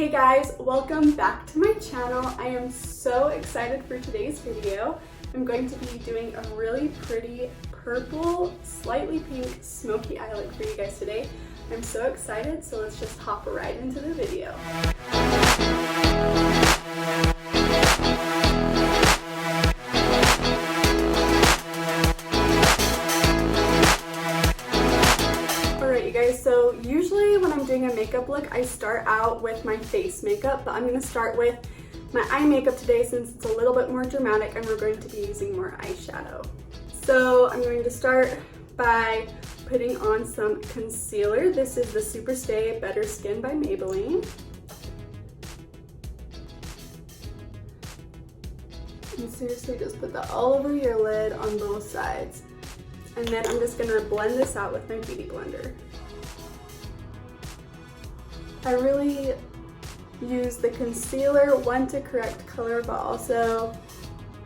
Hey guys, welcome back to my channel. I am so excited for today's video. I'm going to be doing a really pretty purple, slightly pink, smoky eye look for you guys today. I'm so excited, so let's just hop right into the video. So usually when I'm doing a makeup look, I start out with my face makeup, but I'm going to start with my eye makeup today since it's a little bit more dramatic and we're going to be using more eyeshadow. So I'm going to start by putting on some concealer. This is the Super Stay Better Skin by Maybelline. And seriously, just put that all over your lid on both sides. And then I'm just going to blend this out with my beauty blender. I really use the concealer, one, to correct color, but also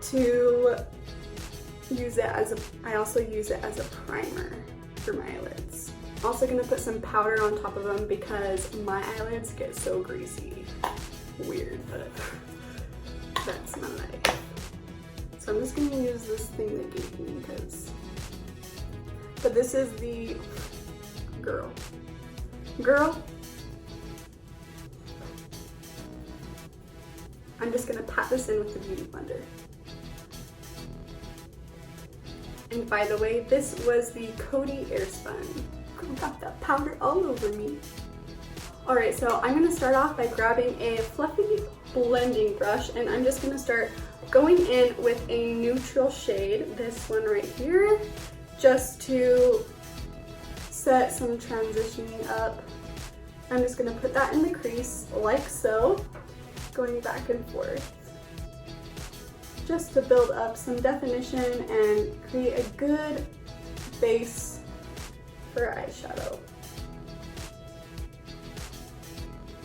to use it as I also use it as a primer for my eyelids. I'm also gonna put some powder on top of them because my eyelids get so greasy. Weird, but that's my life. So I'm just gonna use this thing they gave me but this is the girl. I'm just gonna pat this in with the beauty blender. And by the way, this was the Coty Airspun. Got that powder all over me. Alright, so I'm gonna start off by grabbing a fluffy blending brush and I'm just gonna start going in with a neutral shade, this one right here, just to set some transitioning up. I'm just gonna put that in the crease like so, going back and forth, just to build up some definition and create a good base for eyeshadow.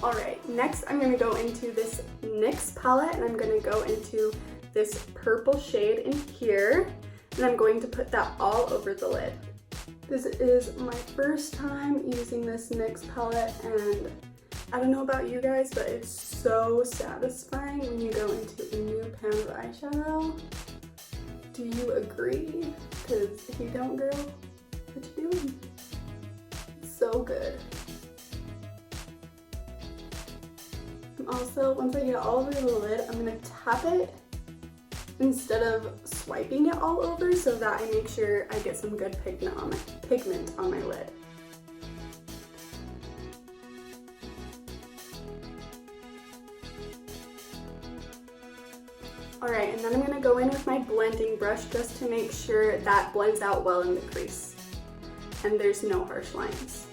Alright, next I'm going to go into this NYX palette and I'm going to go into this purple shade in here and I'm going to put that all over the lid. This is my first time using this NYX palette and I don't know about you guys, but it's so satisfying when you go into a new pan of eyeshadow. Do you agree? Because if you don't, girl, what you doing? It's so good. And also, once I get all over the lid, I'm gonna tap it instead of swiping it all over so that I make sure I get some good pigment on my lid. Alright, and then I'm going to go in with my blending brush just to make sure that blends out well in the crease and there's no harsh lines.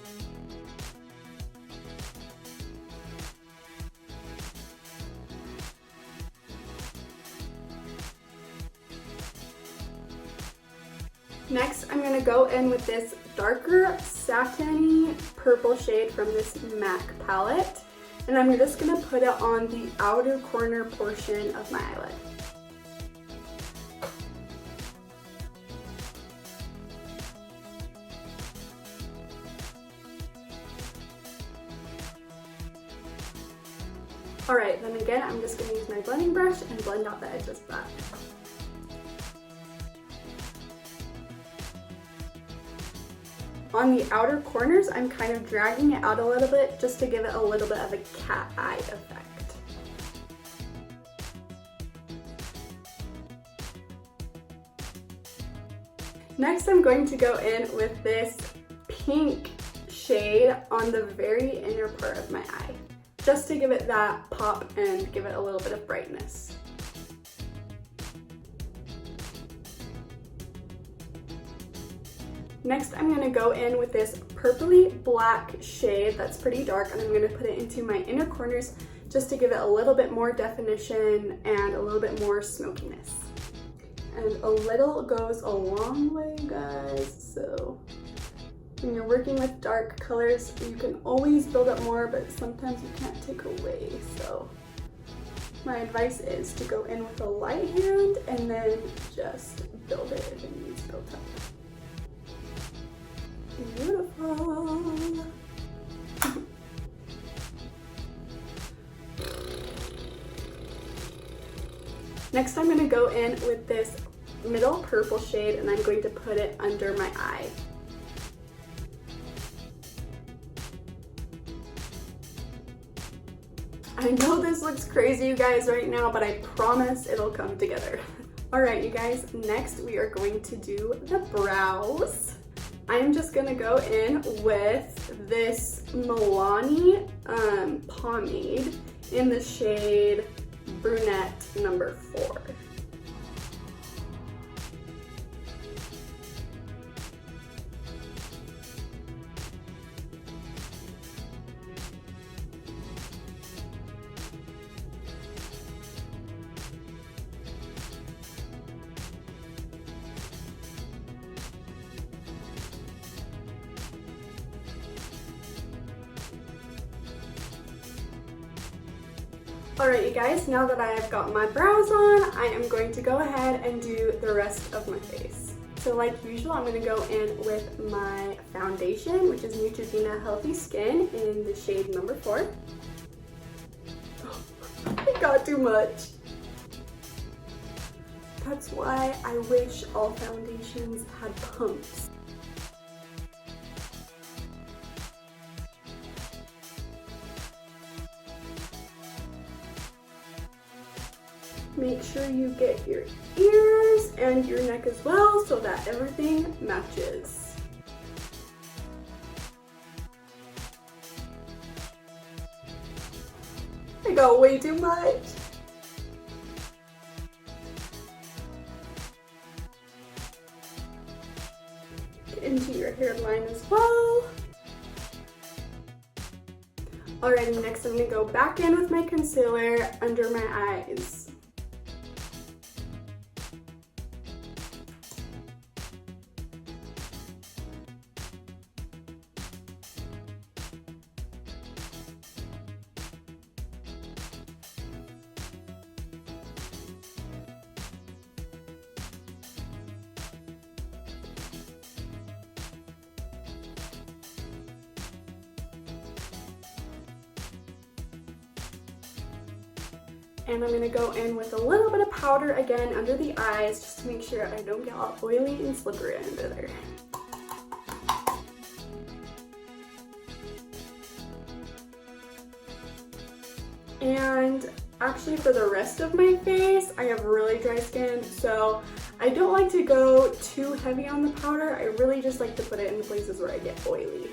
Next, I'm going to go in with this darker satiny purple shade from this MAC palette and I'm just going to put it on the outer corner portion of my eyelid. Alright, then again, I'm just going to use my blending brush and blend out the edges of that. On the outer corners, I'm kind of dragging it out a little bit just to give it a little bit of a cat eye effect. Next, I'm going to go in with this pink shade on the very inner part of my eye, just to give it that pop and give it a little bit of brightness. Next, I'm going to go in with this purpley black shade that's pretty dark and I'm going to put it into my inner corners just to give it a little bit more definition and a little bit more smokiness. And a little goes a long way, guys, so when you're working with dark colors, you can always build up more, but sometimes you can't take away. So my advice is to go in with a light hand and then just build it if it needs built up. Beautiful. Next I'm going to go in with this middle purple shade and I'm going to put it under my eye. I know this looks crazy, you guys, right now, but I promise it'll come together. All right, you guys, next we are going to do the brows. I am just gonna go in with this Milani pomade in the shade Brunette number 4. Alright you guys, now that I have got my brows on, I am going to go ahead and do the rest of my face. So like usual, I'm going to go in with my foundation, which is Neutrogena Healthy Skin in the shade number 4. Oh, I got too much. That's why I wish all foundations had pumps. Make sure you get your ears and your neck as well so that everything matches. I got way too much. Get into your hairline as well. Alright, next I'm going to go back in with my concealer under my eyes. And I'm going to go in with a little bit of powder again under the eyes just to make sure I don't get all oily and slippery under there. And actually for the rest of my face, I have really dry skin, so I don't like to go too heavy on the powder. I really just like to put it in places where I get oily.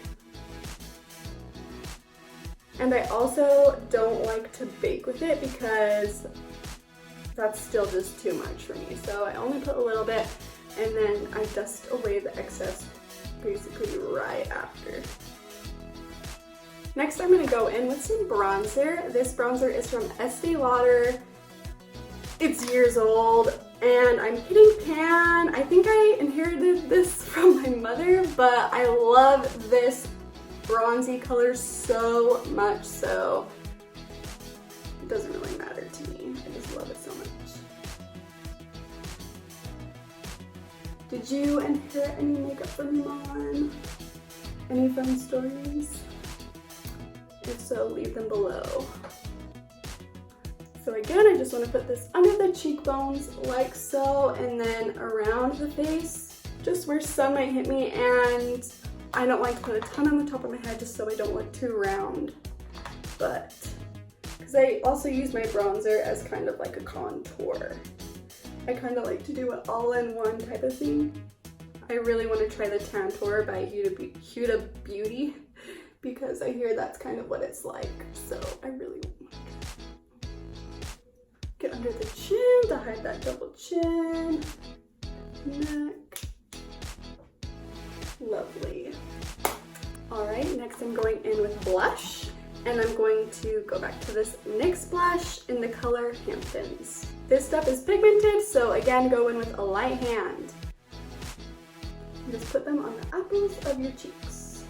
And I also don't like to bake with it because that's still just too much for me. So I only put a little bit and then I dust away the excess basically right after. Next I'm going to go in with some bronzer. This bronzer is from Estee Lauder. It's years old and I'm hitting pan. I think I inherited this from my mother, but I love this bronzy color so much, so it doesn't really matter to me. I just love it so much. Did you inherit any makeup from your mom? Any fun stories? If so, leave them below. So again, I just want to put this under the cheekbones like so, and then around the face, just where sun might hit me, and I don't like to put a ton on the top of my head just so I don't look too round, but because I also use my bronzer as kind of like a contour. I kind of like to do it all in one type of thing. I really want to try the Tantour by Huda Beauty because I hear that's kind of what it's like, so I really want to get under the chin to hide that double chin, neck. Lovely. Alright, next I'm going in with blush, and I'm going to go back to this NYX blush in the color Hamptons. This stuff is pigmented, so again, go in with a light hand. And just put them on the apples of your cheeks.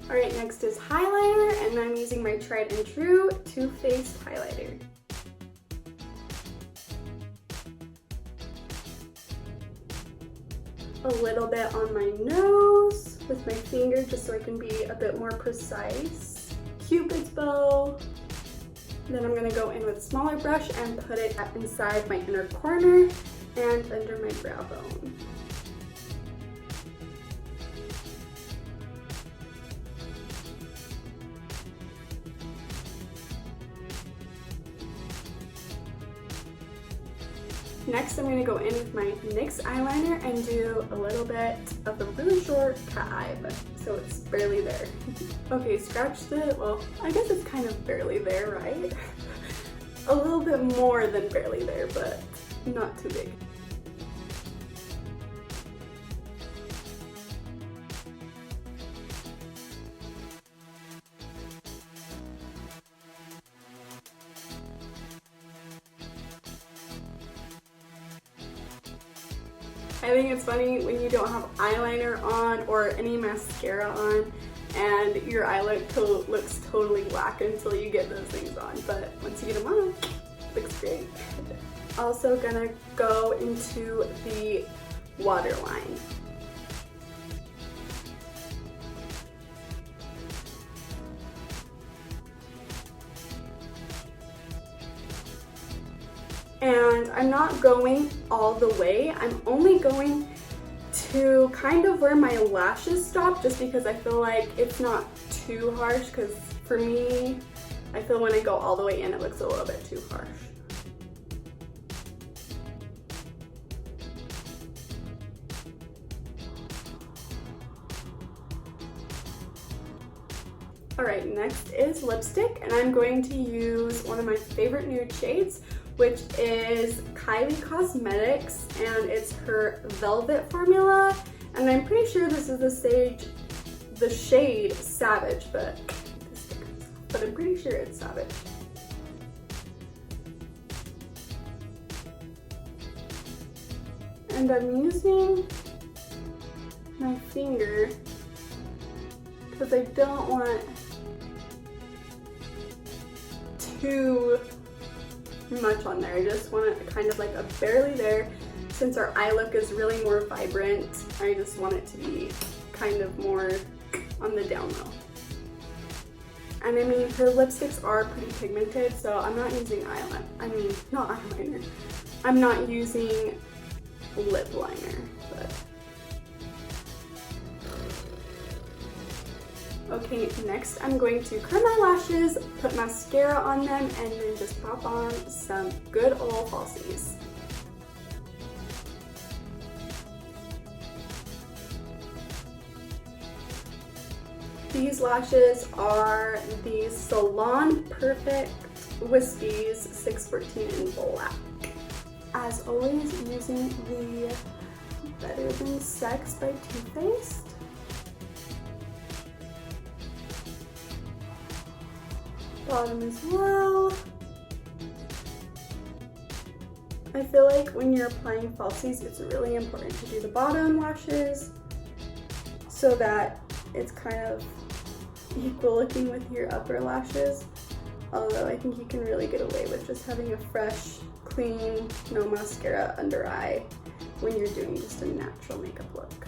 Alright, next is highlighter, and I'm using my tried and true Too Faced highlighter. A little bit on my nose. with my finger just so I can be a bit more precise. Cupid's bow. Then I'm gonna go in with a smaller brush and put it inside my inner corner and under my brow bone. Next, I'm going to go in with my NYX eyeliner and do a little bit of a really short cat eye, but so it's barely there. Okay, scratch the, well, I guess it's kind of barely there, right? A little bit more than barely there, but not too big. I think it's funny when you don't have eyeliner on or any mascara on and your eye look looks totally whack until you get those things on, but once you get them on, it looks great. Also gonna go into the waterline. And I'm not going all the way, I'm only going to kind of where my lashes stop, just because I feel like it's not too harsh, because for me, I feel when I go all the way in, it looks a little bit too harsh. Alright, next is lipstick, and I'm going to use one of my favorite nude shades, which is Kylie Cosmetics, and it's her Velvet formula, and I'm pretty sure this is the shade Savage, but I'm pretty sure it's Savage. And I'm using my finger because I don't want too much on there. I just want it kind of like a barely there. Since our eye look is really more vibrant, I just want it to be kind of more on the down low. And I mean, her lipsticks are pretty pigmented, so I'm not using eyeliner. I'm not using lip liner, but. Okay, next I'm going to curl my lashes, put mascara on them, and then just pop on some good old falsies. These lashes are the Salon Perfect Wispies 614 in black. As always, using the Better Than Sex by Too Faced. Bottom as well. I feel like when you're applying falsies, it's really important to do the bottom lashes so that it's kind of equal looking with your upper lashes. Although I think you can really get away with just having a fresh, clean, no mascara under eye when you're doing just a natural makeup look.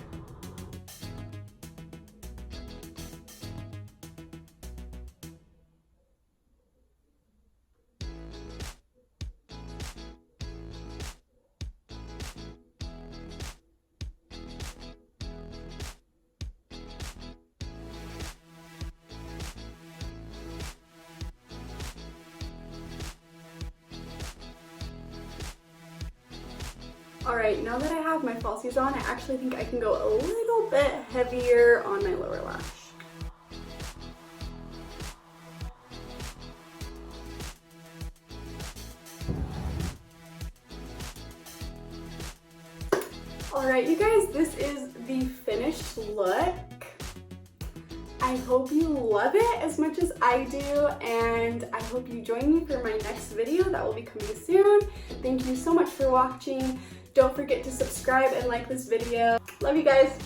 Alright, now that I have my falsies on, I actually think I can go a little bit heavier on my lower lash. Alright, you guys, this is the finished look. I hope you love it as much as I do, and I hope you join me for my next video that will be coming soon. Thank you so much for watching. Don't forget to subscribe and like this video. Love you guys.